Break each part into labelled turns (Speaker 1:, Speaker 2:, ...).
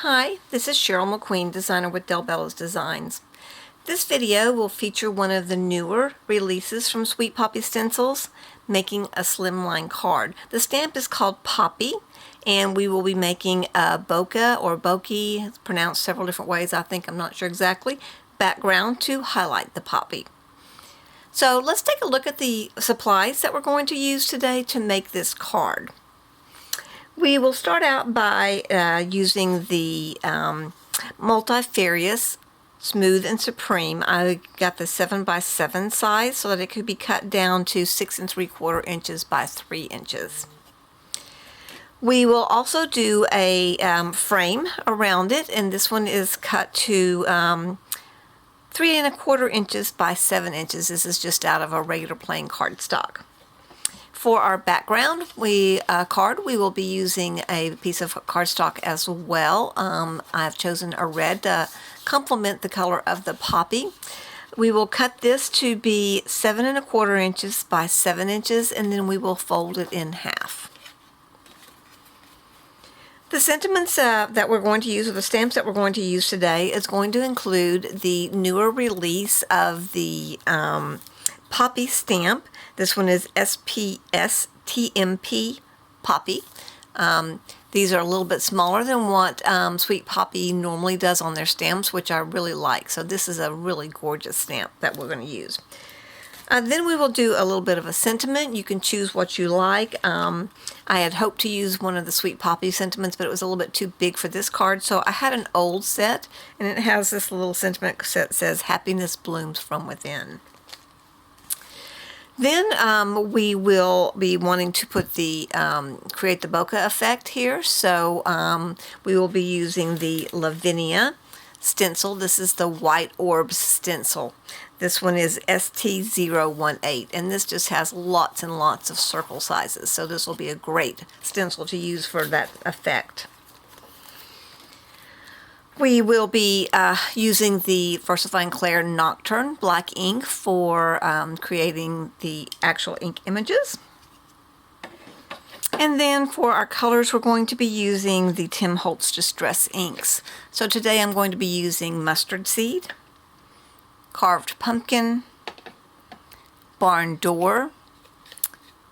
Speaker 1: Hi, this is Cheryl McQueen, designer with Bello's Designs. This video will feature one of the newer releases from Sweet Poppy Stencils, making a slimline card. The stamp is called Poppy, and we will be making a bokeh or bokeh, it's pronounced several different ways, I'm not sure exactly, background to highlight the poppy. So let's take a look at the supplies that we're going to use today to make this card. We will start out by using the multifarious Smooth and Supreme. I got the 7x7 size so that it could be cut down to 6 3/4 inches by 3 inches. We will also do a frame around it, and this one is cut to 3 1/4 inches by 7 inches. This is just out of a regular plain cardstock. For our background card, we will be using a piece of cardstock as well. I've chosen a red to complement the color of the poppy. We will cut this to be 7 1/4 inches by 7 inches, and then we will fold it in half. The sentiments that we're going to use, or the stamps that we're going to use today, is going to include the newer release of the Poppy stamp. This one is SPS TMP Poppy. These are a little bit smaller than what Sweet Poppy normally does on their stamps, which I really like. So this is a really gorgeous stamp that we're going to use. Then we will do a little bit of a sentiment. You can choose what you like. I had hoped to use one of the Sweet Poppy sentiments, but it was a little bit too big for this card. So I had an old set, and it has this little sentiment that says, "Happiness blooms from within." Then we will be wanting to put the create the bokeh effect here. So we will be using the Lavinia stencil. This is the White Orbs stencil. This one is ST018, and this just has lots and lots of circle sizes. So this will be a great stencil to use for that effect. We will be using the VersaFine Clair Nocturne black ink for creating the actual ink images. And then for our colors, we're going to be using the Tim Holtz Distress inks. So today I'm going to be using Mustard Seed, Carved Pumpkin, Barn Door,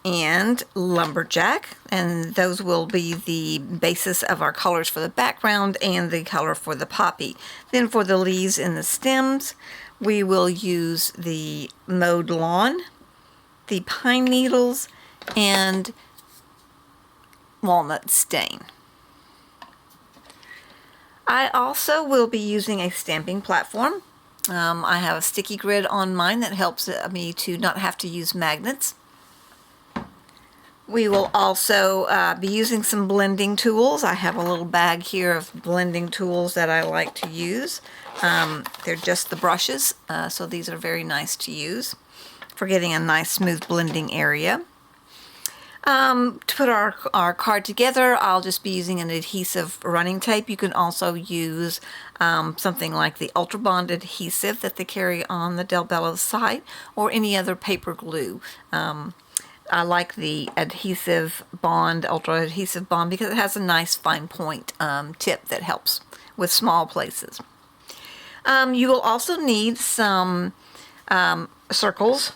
Speaker 1: and Lumberjack, and those will be the basis of our colors for the background and the color for the poppy. Then for the leaves and the stems, we will use the Mowed Lawn, the Pine Needles, and Walnut Stain. I also will be using a stamping platform. I have a sticky grid on mine that helps me to not have to use magnets. We will also be using some blending tools. I have a little bag here of blending tools that I like to use. They're just the brushes, so these are very nice to use for getting a nice smooth blending area. To put our card together, I'll just be using an adhesive running tape. You can also use something like the Ultra Bond adhesive that they carry on the Bello site, or any other paper glue. I like the Adhesive Bond, Ultra Adhesive Bond, because it has a nice fine point tip that helps with small places. You will also need some circles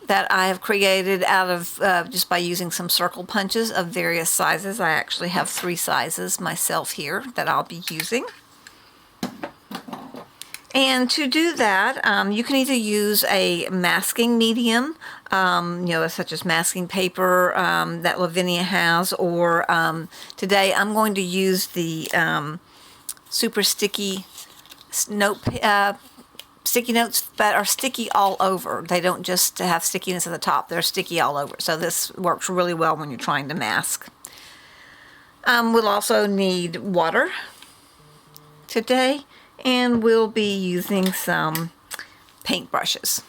Speaker 1: that I have created out of just by using some circle punches of various sizes. I actually have 3 sizes myself here that I'll be using. And to do that, you can either use a masking medium, such as masking paper that Lavinia has, or today I'm going to use the super sticky sticky notes that are sticky all over. They don't just have stickiness at the top, they're sticky all over. So this works really well when you're trying to mask. We'll also need water today, and we'll be using some paint brushes.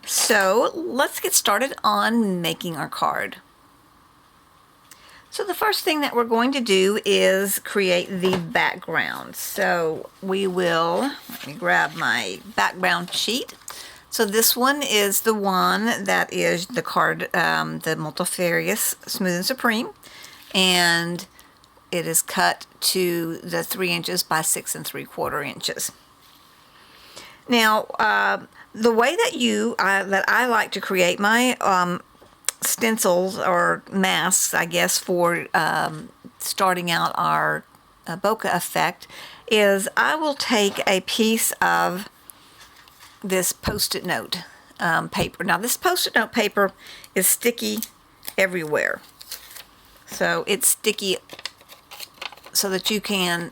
Speaker 1: So let's get started on making our card. So the first thing that we're going to do is create the background. So we will, let me grab my background sheet. So this one is the one that is the card, the multifarious Smooth and Supreme. And it is cut to the 3 inches by 6 3/4 inches. Now, the way that that I like to create my stencils or masks, I guess, for starting out our bokeh effect is I will take a piece of this Post-it note paper. Now, this Post-it note paper is sticky everywhere. So it's sticky so that you can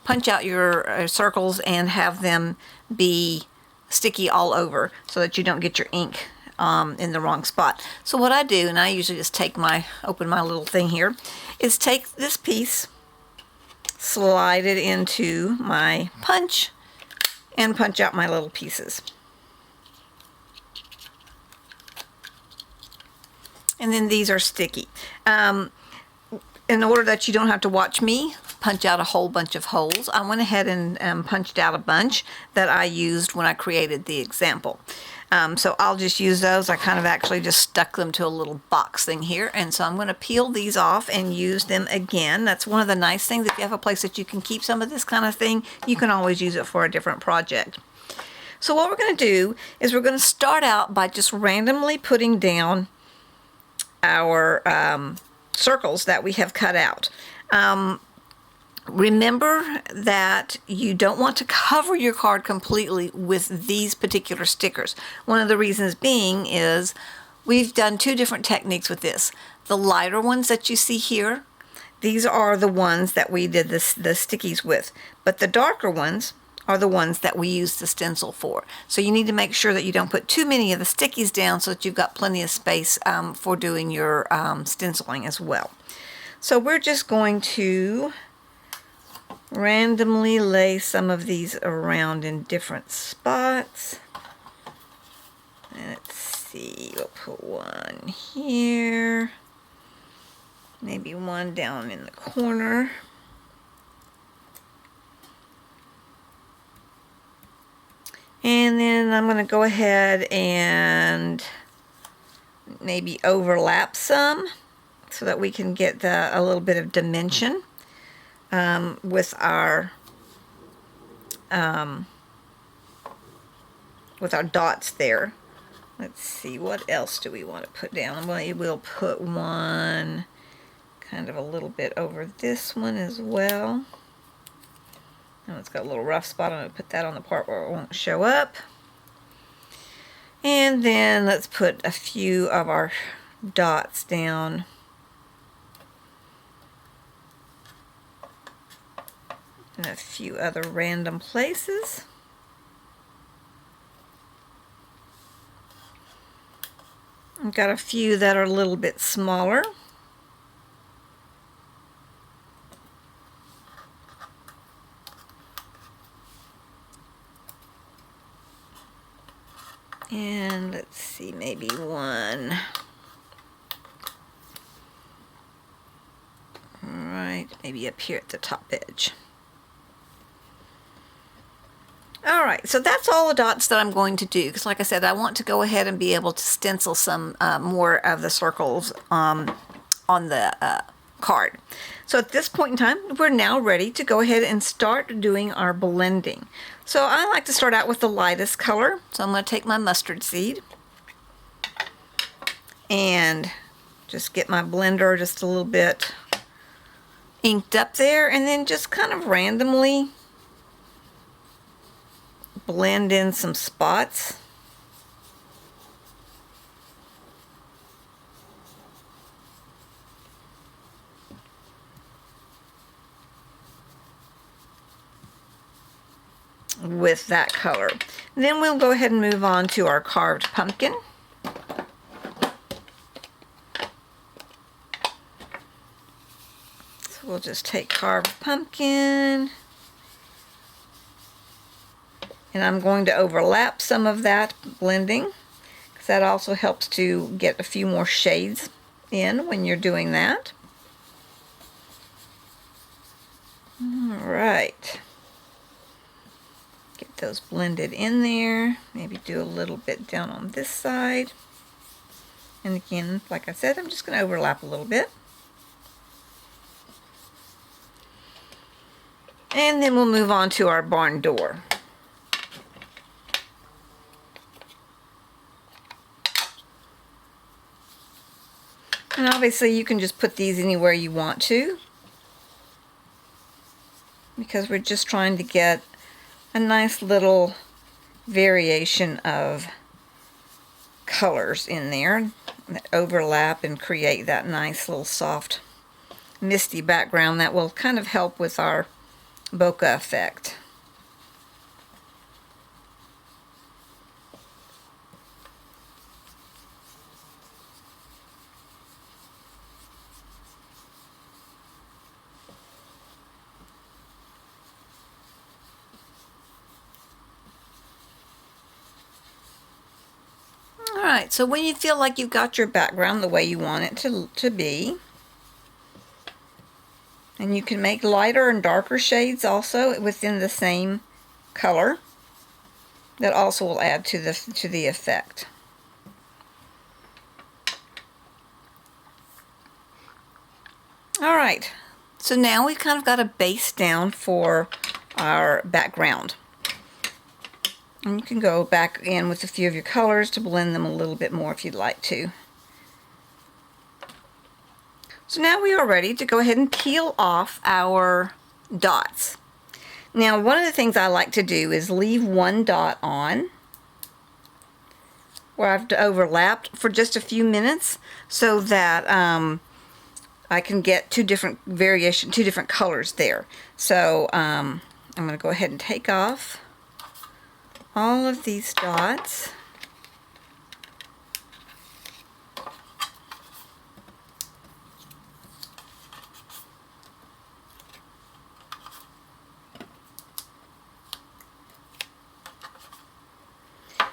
Speaker 1: punch out your circles and have them be sticky all over so that you don't get your ink in the wrong spot. So what I do, and I usually just open my little thing here, is take this piece, slide it into my punch, and punch out my little pieces. And then these are sticky. In order that you don't have to watch me punch out a whole bunch of holes, I went ahead and punched out a bunch that I used when I created the example. So I'll just use those. I kind of actually just stuck them to a little box thing here. And so I'm going to peel these off and use them again. That's one of the nice things. If you have a place that you can keep some of this kind of thing, you can always use it for a different project. So what we're going to do is we're going to start out by just randomly putting down our circles that we have cut out. Remember that you don't want to cover your card completely with these particular stickers. One of the reasons being is we've done two different techniques with this. The lighter ones that you see here, these are the ones that we did the stickies with, but the darker ones are the ones that we use the stencil for. So you need to make sure that you don't put too many of the stickies down so that you've got plenty of space for doing your stenciling as well. So we're just going to randomly lay some of these around in different spots. Let's see, we'll put one here, maybe one down in the corner. And then I'm going to go ahead and maybe overlap some so that we can get a little bit of dimension with our dots there. Let's see, what else do we want to put down? We'll put one kind of a little bit over this one as well. Oh, it's got a little rough spot. I'm going to put that on the part where it won't show up. And then let's put a few of our dots down. In a few other random places. I've got a few that are a little bit smaller. And let's see, maybe one right, maybe up here at the top edge. All right, so that's all the dots that I'm going to do, because like I said, I want to go ahead and be able to stencil some more of the circles on the card. So at this point in time, we're now ready to go ahead and start doing our blending. So I like to start out with the lightest color. So I'm going to take my mustard seed and just get my blender just a little bit inked up there, and then just kind of randomly blend in some spots. With that color. Then we'll go ahead and move on to our carved pumpkin. So we'll just take carved pumpkin, and I'm going to overlap some of that blending, because that also helps to get a few more shades in when you're doing that. All right. Get those blended in there. Maybe do a little bit down on this side. And again, like I said, I'm just going to overlap a little bit. And then we'll move on to our barn door. And obviously you can just put these anywhere you want to, because we're just trying to get a nice little variation of colors in there that overlap and create that nice little soft misty background that will kind of help with our bokeh effect. Alright, so when you feel like you've got your background the way you want it to be, and you can make lighter and darker shades also within the same color, that also will add to the effect. Alright, so now we've kind of got a base down for our background. And you can go back in with a few of your colors to blend them a little bit more if you'd like to. So now we are ready to go ahead and peel off our dots. Now, one of the things I like to do is leave one dot on where I've overlapped for just a few minutes, so that I can get two different colors there. So I'm going to go ahead and take off all of these dots.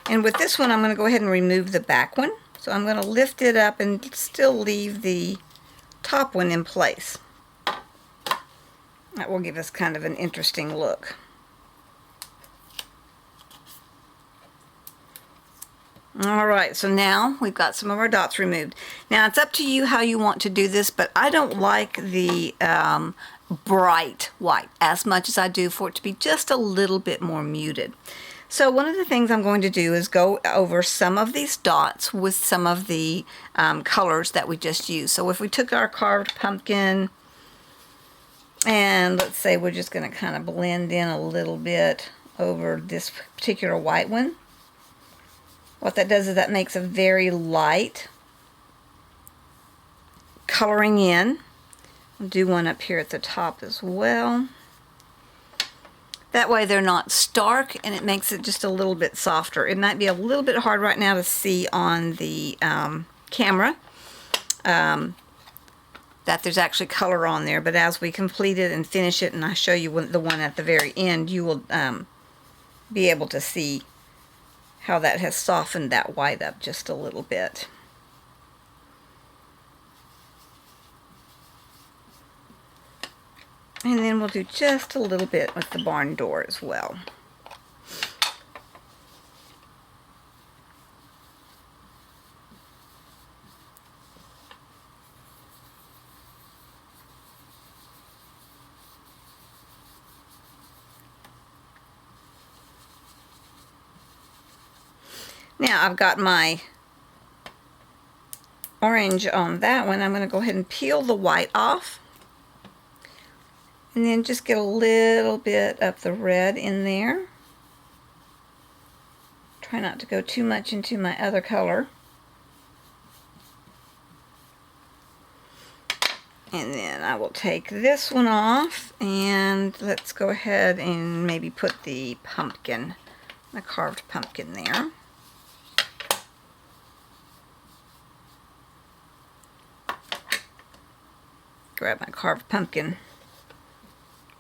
Speaker 1: And with this one, I'm going to go ahead and remove the back one. So I'm going to lift it up and still leave the top one in place. That will give us kind of an interesting look. Alright, so now we've got some of our dots removed. Now it's up to you how you want to do this, but I don't like the bright white as much as I do for it to be just a little bit more muted. So one of the things I'm going to do is go over some of these dots with some of the colors that we just used. So if we took our carved pumpkin, and let's say we're just going to kind of blend in a little bit over this particular white one. What that does is that makes a very light coloring in. I'll do one up here at the top as well. That way they're not stark, and it makes it just a little bit softer. It might be a little bit hard right now to see on the camera that there's actually color on there, but as we complete it and finish it and I show you the one at the very end, you will be able to see how that has softened that white up just a little bit. And then we'll do just a little bit with the barn door as well. Now I've got my orange on that one. I'm going to go ahead and peel the white off. And then just get a little bit of the red in there. Try not to go too much into my other color. And then I will take this one off, and let's go ahead and maybe put the pumpkin, the carved pumpkin there. Grab my carved pumpkin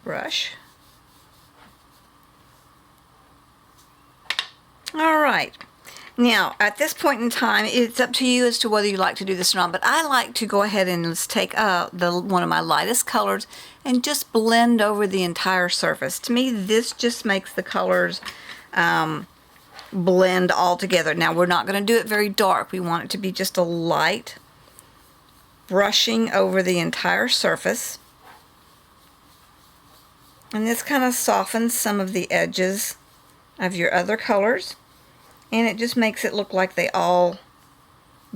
Speaker 1: brush. Alright, now at this point in time it's up to you as to whether you like to do this or not, but I like to go ahead and let's take one of my lightest colors and just blend over the entire surface. To me, this just makes the colors blend all together. Now we're not going to do it very dark. We want it to be just a light brushing over the entire surface. And this kind of softens some of the edges of your other colors, and it just makes it look like they all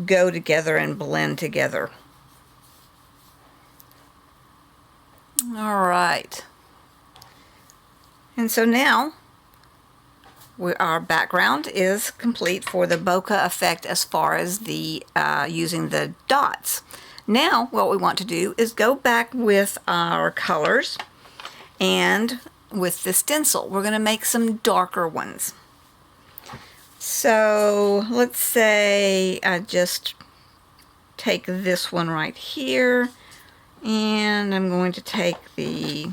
Speaker 1: go together and blend together. All right. And so now our background is complete for the bokeh effect as far as the using the dots. Now what we want to do is go back with our colors, and with the stencil we're going to make some darker ones. So let's say I just take this one right here, and I'm going to take the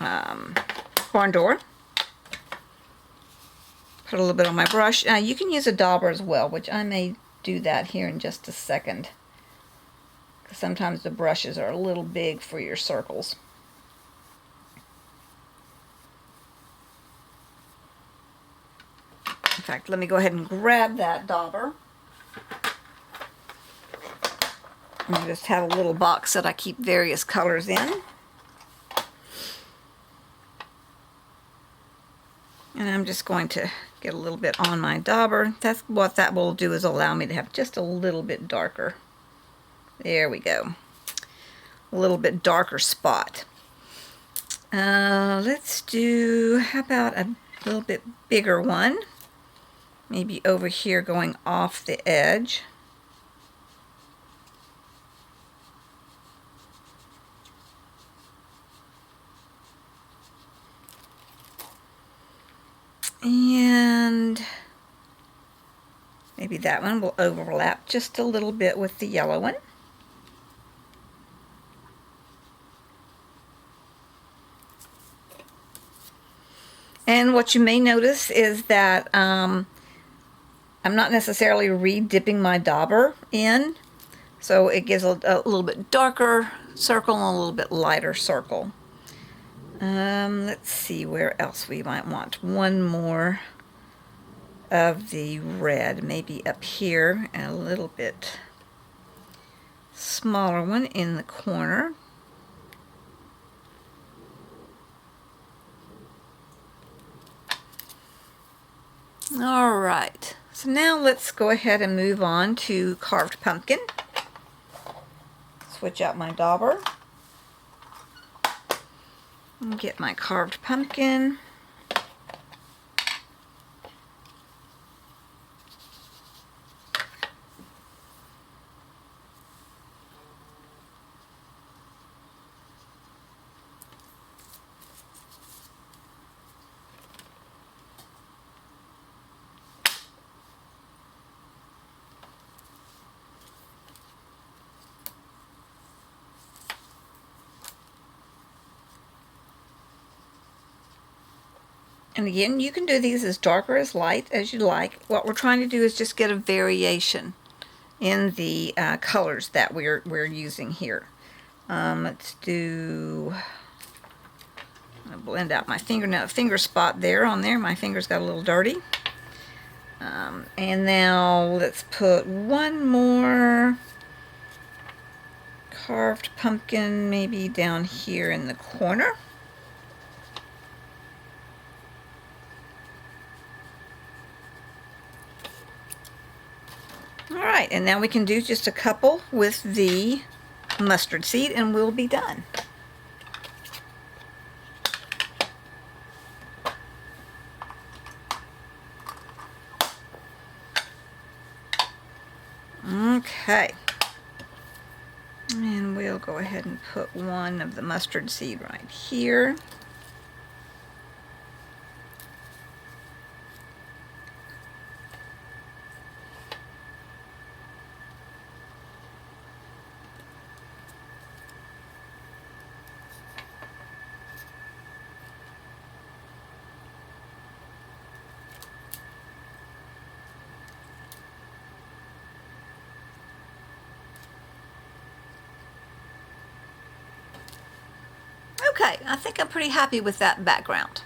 Speaker 1: barn door, put a little bit on my brush. You can use a dauber as well, which I may do that here in just a second, because sometimes the brushes are a little big for your circles. In fact, let me go ahead and grab that dauber. I just have a little box that I keep various colors in. And I'm just going to get a little bit on my dauber. That's what that will do, is allow me to have just a little bit darker. There we go. A little bit darker spot. Let's do, how about a little bit bigger one? Maybe over here going off the edge. And maybe that one will overlap just a little bit with the yellow one. And what you may notice is that I'm not necessarily re-dipping my dauber in, so it gives a little bit darker circle and a little bit lighter circle. Let's see where else we might want one more of the red, maybe up here, and a little bit smaller one in the corner. All right, so now let's go ahead and move on to carved pumpkin. Switch out my dauber and get my carved pumpkin. And again, you can do these as dark or as light as you like. What we're trying to do is just get a variation in the colors that we're using here. Let's do, I'll blend out my finger spot there on there. My fingers got a little dirty. And now let's put one more carved pumpkin maybe down here in the corner. Alright, and now we can do just a couple with the mustard seed and we'll be done. Okay, and we'll go ahead and put one of the mustard seed right here. Okay, I think I'm pretty happy with that background.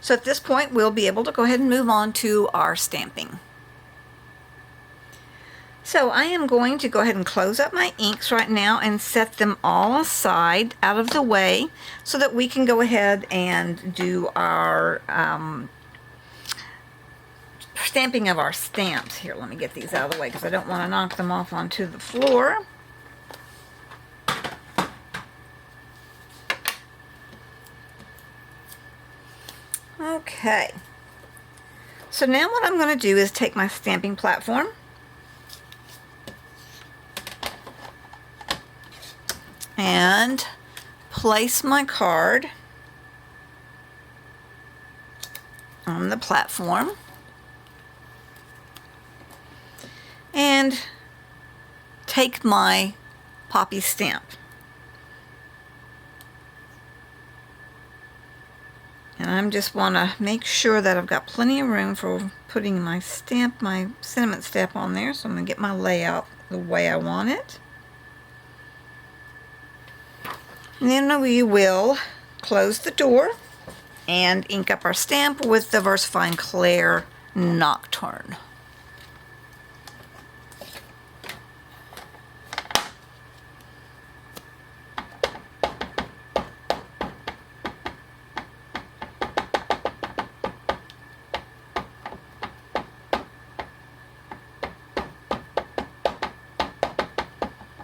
Speaker 1: So at this point, we'll be able to go ahead and move on to our stamping. So I am going to go ahead and close up my inks right now and set them all aside out of the way so that we can go ahead and do our stamping of our stamps. Here, let me get these out of the way because I don't want to knock them off onto the floor. Okay. So now what I'm going to do is take my stamping platform and place my card on the platform and take my poppy stamp. And I just want to make sure that I've got plenty of room for putting my stamp, my sentiment stamp on there. So I'm going to get my layout the way I want it. And then we will close the door and ink up our stamp with the VersaFine Clair Nocturne.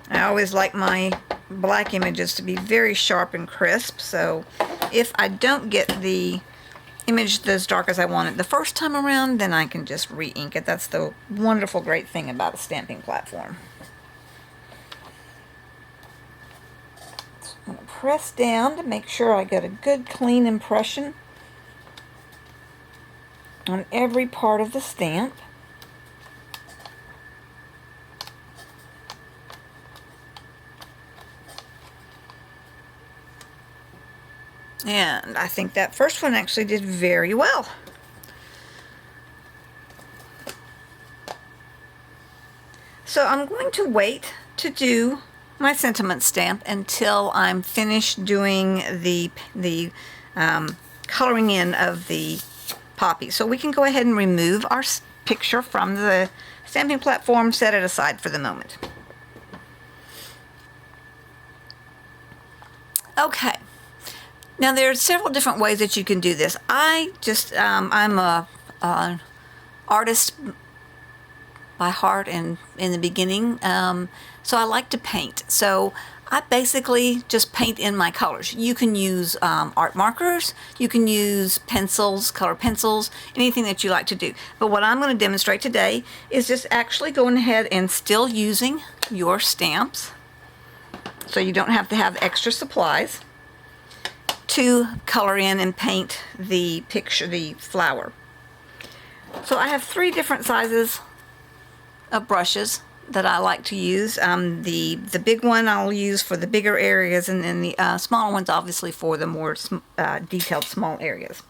Speaker 1: I always like my black images to be very sharp and crisp, so if I don't get the image as dark as I want it the first time around, then I can just re-ink it. That's the wonderful great thing about a stamping platform. So I'm going to press down to make sure I get a good clean impression on every part of the stamp. And I think that first one actually did very well. So I'm going to wait to do my sentiment stamp until I'm finished doing the coloring in of the poppy. So we can go ahead and remove our picture from the stamping platform, set it aside for the moment. Okay. Now there are several different ways that you can do this. I'm a artist by heart and in the beginning, so I like to paint. So I basically just paint in my colors. You can use art markers, you can use pencils, color pencils, anything that you like to do. But what I'm going to demonstrate today is just actually going ahead and still using your stamps, so you don't have to have extra supplies to color in and paint the picture, the flower. So I have 3 different sizes of brushes that I like to use. The big one I'll use for the bigger areas, and then the smaller ones obviously for the more detailed small areas.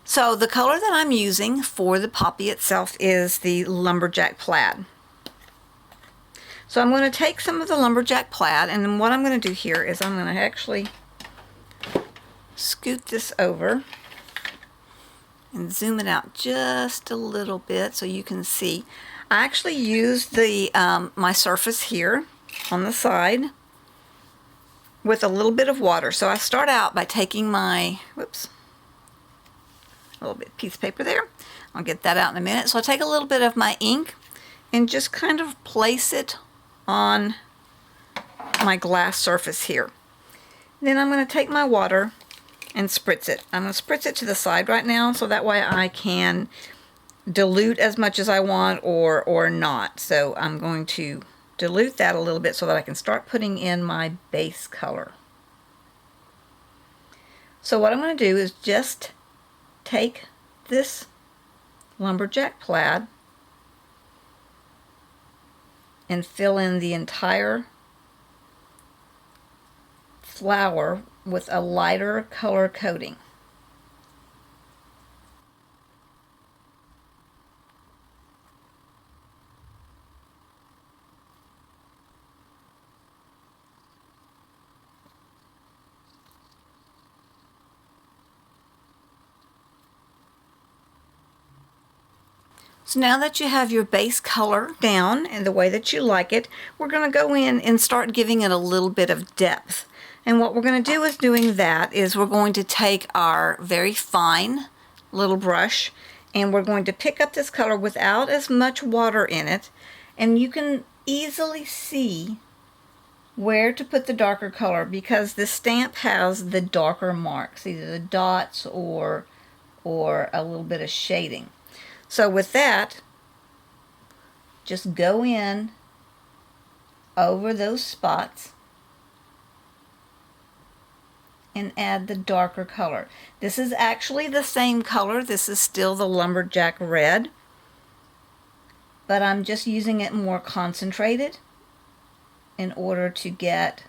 Speaker 1: So the color that I'm using for the poppy itself is the Lumberjack Plaid. So I'm going to take some of the Lumberjack Plaid, and then what I'm going to do here is I'm going to actually scoot this over and zoom it out just a little bit so you can see. I actually used the my surface here on the side with a little bit of water. So I start out by taking my, whoops, a little bit piece of paper there. I'll get that out in a minute. So I take a little bit of my ink and just kind of place it on my glass surface here. Then I'm going to take my water and spritz it. I'm going to spritz it to the side right now so that way I can dilute as much as I want or not. So I'm going to dilute that a little bit so that I can start putting in my base color. So what I'm going to do is just take this Lumberjack Plaid and fill in the entire flower with a lighter color coating. So now that you have your base color down and the way that you like it, we're going to go in and start giving it a little bit of depth. And what we're going to do with doing that is we're going to take our very fine little brush and we're going to pick up this color without as much water in it, and you can easily see where to put the darker color because the stamp has the darker marks, either the dots or a little bit of shading. So with that, just go in over those spots and add the darker color. This is actually the same color. This is still the lumberjack red, but I'm just using it more concentrated in order to get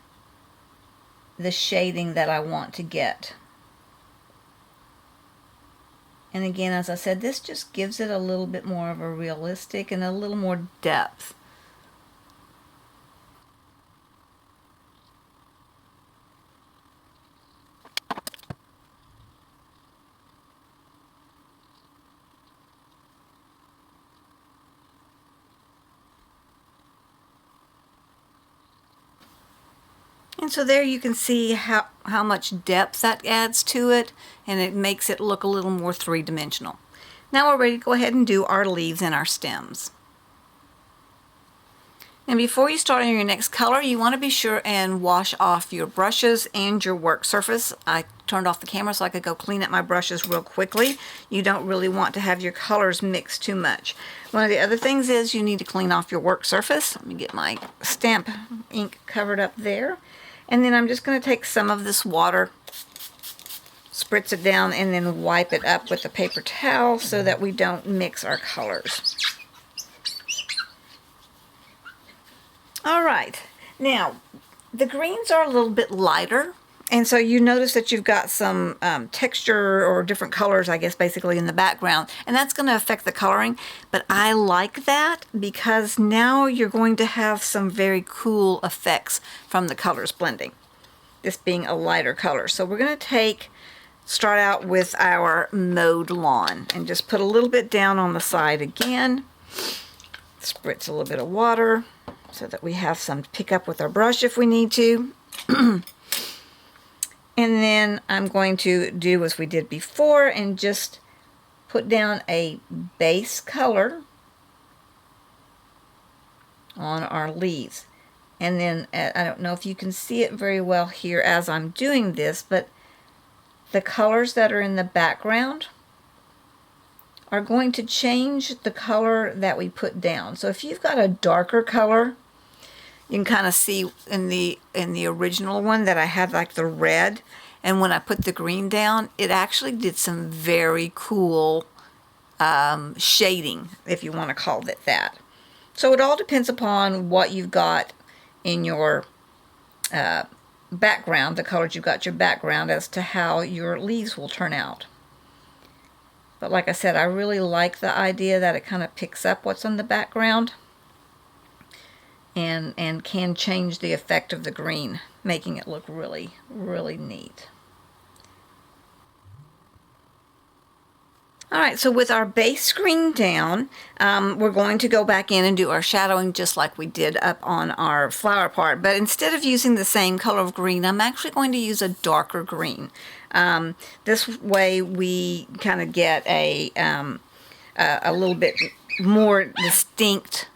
Speaker 1: the shading that I want to get. And again, as I said, this just gives it a little bit more of a realistic and a little more depth. And so there you can see how much depth that adds to it, and it makes it look a little more three-dimensional. Now we're ready to go ahead and do our leaves and our stems. And before you start on your next color, you want to be sure and wash off your brushes and your work surface. I turned off the camera so I could go clean up my brushes real quickly. You don't really want to have your colors mixed too much. One of the other things is you need to clean off your work surface. Let me get my stamp ink covered up there. And then I'm just going to take some of this water, spritz it down, and then wipe it up with a paper towel so that we don't mix our colors. All right, now the greens are a little bit lighter, and so you notice that you've got some texture or different colors, I guess, basically in the background, and that's going to affect the coloring. But I like that because now you're going to have some very cool effects from the colors blending, this being a lighter color. So we're going to start out with our mowed lawn and just put a little bit down on the side again, spritz a little bit of water so that we have some to pick up with our brush if we need to. And then I'm going to do as we did before and just put down a base color on our leaves. And then I don't know if you can see it very well here as I'm doing this, but the colors that are in the background are going to change the color that we put down. So if you've got a darker color, you can kind of see in the original one that I had like the red, and when I put the green down, it actually did some very cool shading, if you want to call it that. So it all depends upon what you've got in your background, the colors you've got your background, as to how your leaves will turn out. But like I said, I really like the idea that it kind of picks up what's in the background and can change the effect of the green, making it look really, really neat. Alright, so with our base green down, we're going to go back in and do our shadowing just like we did up on our flower part. But instead of using the same color of green, I'm actually going to use a darker green. This way we kind of get a little bit more distinct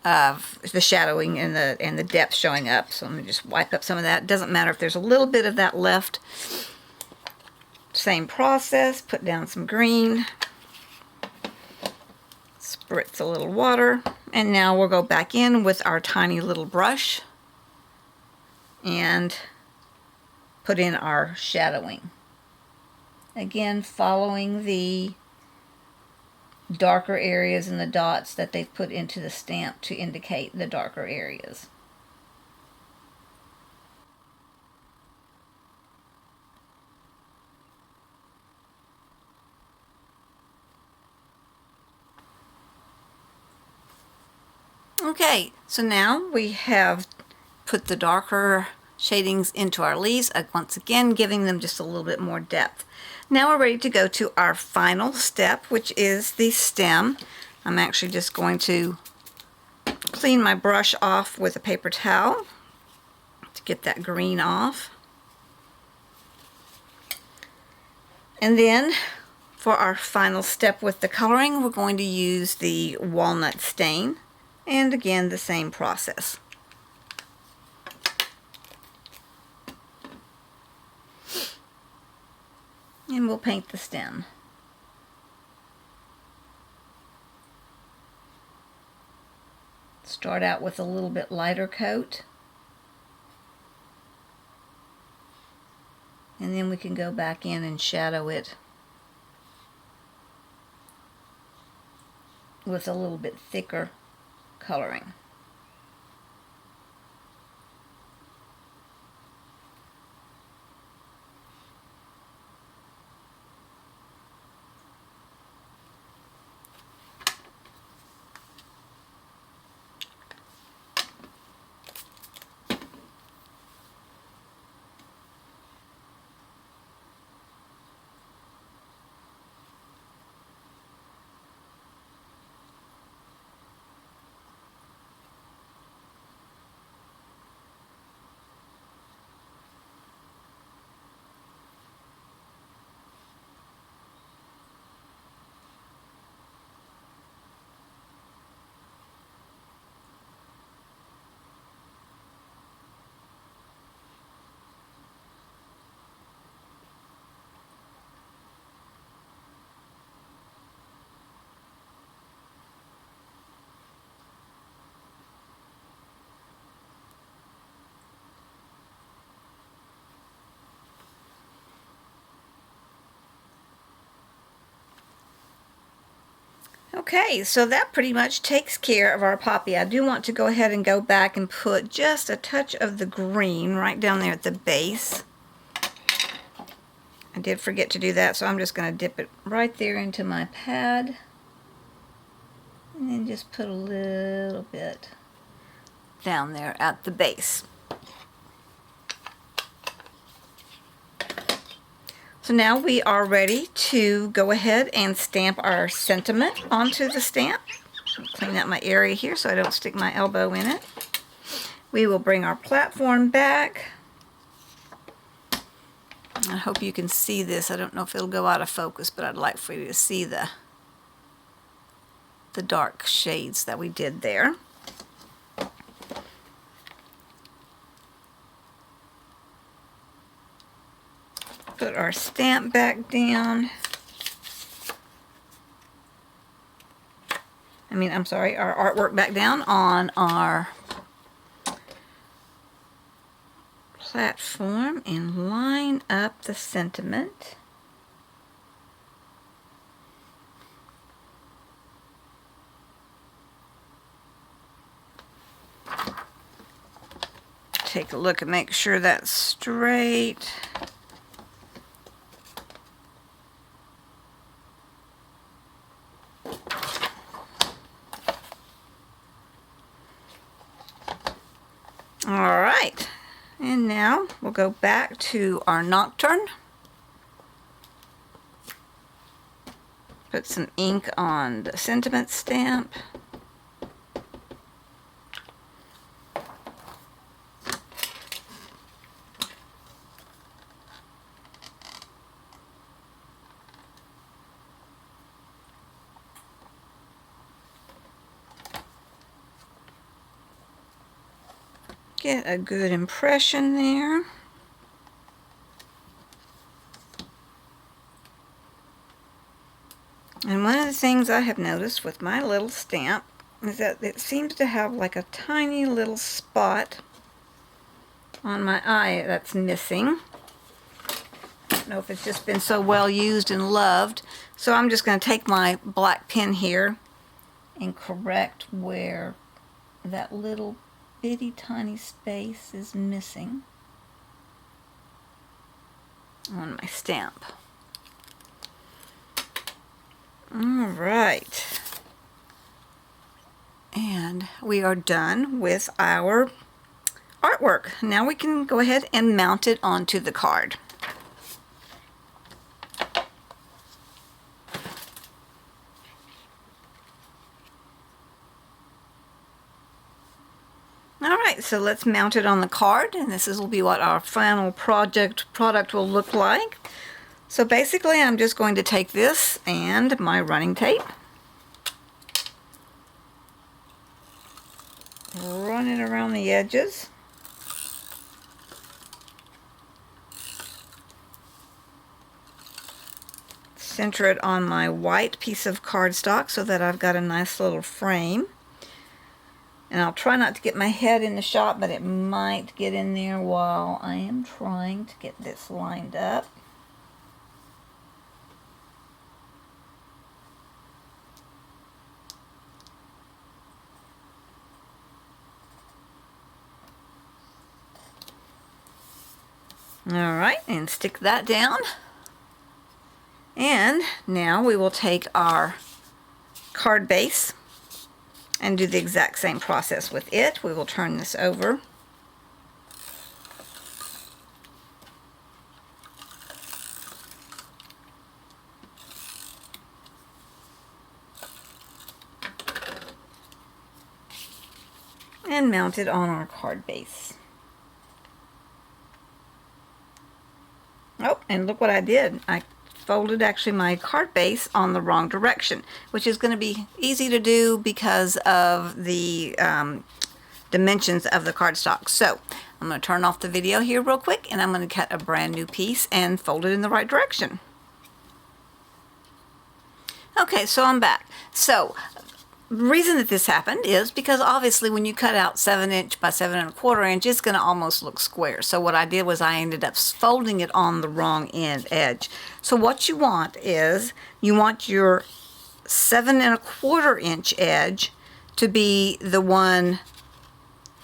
Speaker 1: of the shadowing and the depth showing up. So let me just wipe up some of that. It doesn't matter if there's a little bit of that left. Same process, put down some green, spritz a little water, and now we'll go back in with our tiny little brush and put in our shadowing. Again, following the darker areas and the dots that they've put into the stamp to indicate the darker areas. Okay, so now we have put the darker shadings into our leaves, once again giving them just a little bit more depth. Now we're ready to go to our final step, which is the stem. I'm actually just going to clean my brush off with a paper towel to get that green off. And then for our final step with the coloring, we're going to use the walnut stain. And again, the same process. And we'll paint the stem. Start out with a little bit lighter coat. And then we can go back in and shadow it with a little bit thicker coloring. Okay, so that pretty much takes care of our poppy. I do want to go ahead and go back and put just a touch of the green right down there at the base. I did forget to do that, so I'm just going to dip it right there into my pad. And then just put a little bit down there at the base. So now we are ready to go ahead and stamp our sentiment onto the stamp. Clean out my area here so I don't stick my elbow in it. We will bring our platform back. I hope you can see this. I don't know if it'll go out of focus, but I'd like for you to see the dark shades that we did there. Put our stamp back down. Our artwork back down on our platform and line up the sentiment. Take a look and make sure that's straight. All right, and now we'll go back to our nocturne. Put some ink on the sentiment stamp. Get a good impression there. And one of the things I have noticed with my little stamp is that it seems to have like a tiny little spot on my eye that's missing. I don't know if it's just been so well used and loved. So I'm just going to take my black pen here and correct where that little bitty tiny space is missing on my stamp. All right, and we are done with our artwork. Now we can go ahead and mount it onto the card. All right, so let's mount it on the card, and will be what our final product will look like. So basically, I'm just going to take this and my running tape, run it around the edges. Center it on my white piece of cardstock so that I've got a nice little frame. And I'll try not to get my head in the shot, but it might get in there while I am trying to get this lined up. All right, and stick that down. And now we will take our card base and do the exact same process with it. We will turn this over. And mount it on our card base. Oh, and look what I did. I folded actually my card base on the wrong direction, which is going to be easy to do because of the dimensions of the cardstock. So I'm going to turn off the video here real quick, and I'm going to cut a brand new piece and fold it in the right direction. Okay, so I'm back. So the reason that this happened is because obviously when you cut out 7" by 7 1/4 inch, it's going to almost look square. So what I did was I ended up folding it on the wrong edge. So what you want is you want your 7 1/4 inch edge to be the one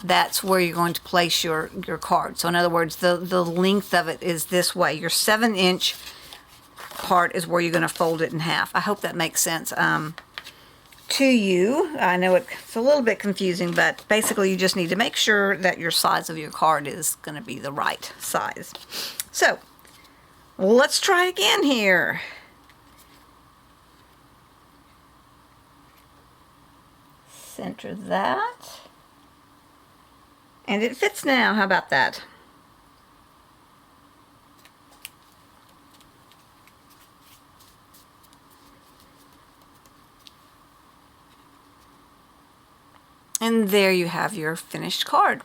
Speaker 1: that's where you're going to place your card. So in other words, the length of it is this way. Your 7" part is where you're going to fold it in half. I hope that makes sense to you. I know it's a little bit confusing, but basically you just need to make sure that your size of your card is going to be the right size. So let's try again here. Center that. And it fits now. How about that? And there you have your finished card.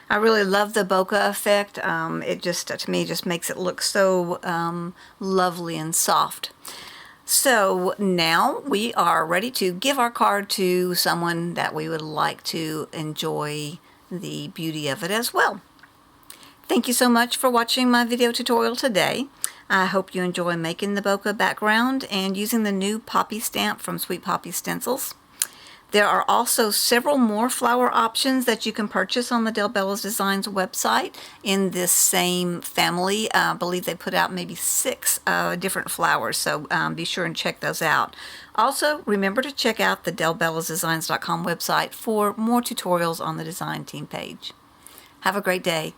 Speaker 1: I really love the bokeh effect. It just, to me, just makes it look so lovely and soft. So now we are ready to give our card to someone that we would like to enjoy the beauty of it as well. Thank you so much for watching my video tutorial today. I hope you enjoy making the bokeh background and using the new poppy stamp from Sweet Poppy Stencils. There are also several more flower options that you can purchase on the Bello Designs website in this same family. I believe they put out maybe 6 different flowers, so be sure and check those out. Also, remember to check out the delbellosdesigns.com website for more tutorials on the design team page. Have a great day.